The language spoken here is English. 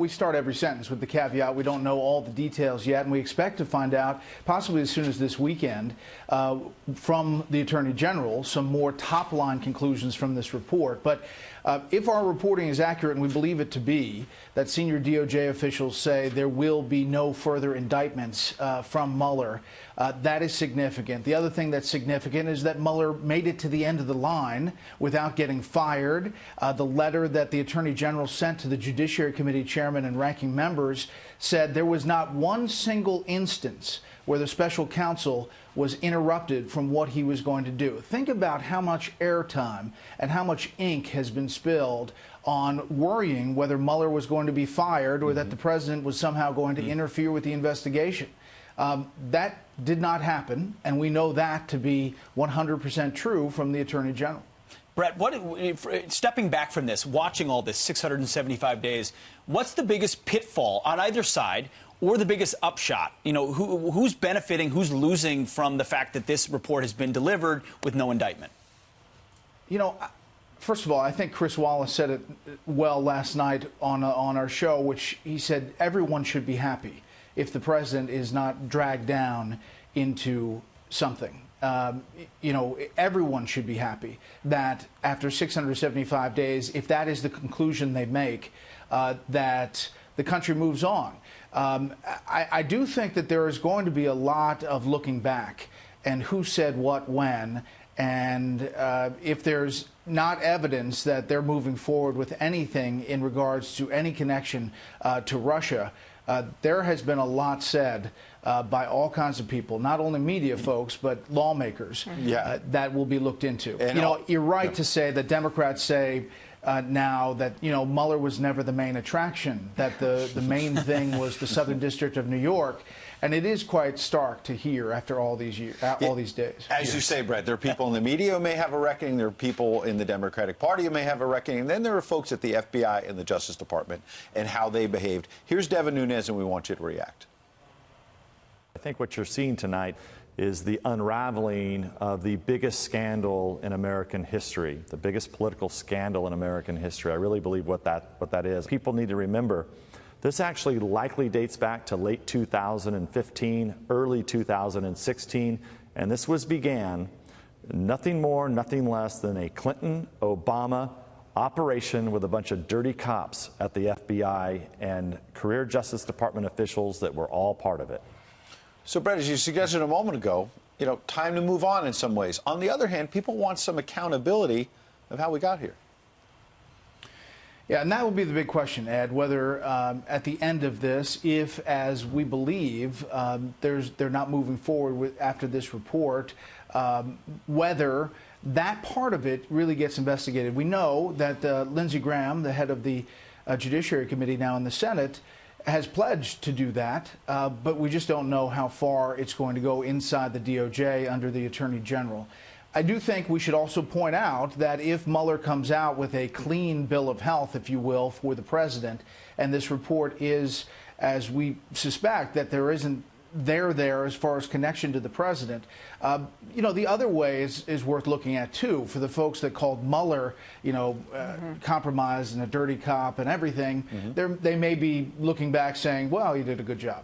We start every sentence with the caveat we don't know all the details yet, and we expect to find out, possibly as soon as this weekend, from the Attorney General, some more top-line conclusions from this report. But if our reporting is accurate, and we believe it to be, that senior DOJ officials say there will be no further indictments from Mueller, that is significant. The other thing that's significant is that Mueller made it to the end of the line without getting fired. The letter that the Attorney General sent to the Judiciary Committee chairman and ranking members said there was not one single instance where the special counsel was interrupted from what he was going to do. Think about how much airtime and how much ink has been spilled on worrying whether Mueller was going to be fired or that the president was somehow going to interfere with the investigation. That did not happen, and we know that to be 100% true from the Attorney General. Bret, stepping back from this, watching all this 675 days, what's the biggest pitfall on either side or the biggest upshot? You know, who's benefiting, who's losing from the fact that this report has been delivered with no indictment? You know, first of all, I think Chris Wallace said it well last night on our show, which he said everyone should be happy if the president is not dragged down into something. You know, everyone should be happy that after 675 days, if that is the conclusion they make, that the country moves on. I do think that there is going to be a lot of looking back and who said what when, and if there's not evidence that they're moving forward with anything in regards to any connection to Russia, there has been a lot said by all kinds of people, not only media folks, but lawmakers, that will be looked into. And you know, you're right to say that Democrats say now that, you know, Mueller was never the main attraction, that the main thing was the Southern District of New York. And it is quite stark to hear after all these years, all these days. As you say, Bret, there are people in the media who may have a reckoning. There are people in the Democratic Party who may have a reckoning. And then there are folks at the FBI and the Justice Department and how they behaved. Here's Devin Nunes, and we want you to react. I think what you're seeing tonight is the unraveling of the biggest scandal in American history, the biggest political scandal in American history. I really believe what that is. People need to remember this actually likely dates back to late 2015, early 2016, and this began nothing more, nothing less than a Clinton-Obama operation with a bunch of dirty cops at the FBI and career Justice Department officials that were all part of it. So, Bret, as you suggested a moment ago, you know, time to move on in some ways. On the other hand, people want some accountability of how we got here. Yeah, and that will be the big question, Ed, whether at the end of this, if, as we believe, they're not moving forward after this report, whether that part of it really gets investigated. We know that Lindsey Graham, the head of the Judiciary Committee now in the Senate, has pledged to do that, but we just don't know how far it's going to go inside the DOJ under the Attorney General. I do think we should also point out that if Mueller comes out with a clean bill of health, if you will, for the president, and this report is, as we suspect, that there isn't there as far as connection to the president, you know, the other way is worth looking at, too, for the folks that called Mueller, you know, compromised and a dirty cop and everything. They may be looking back saying, well, you did a good job.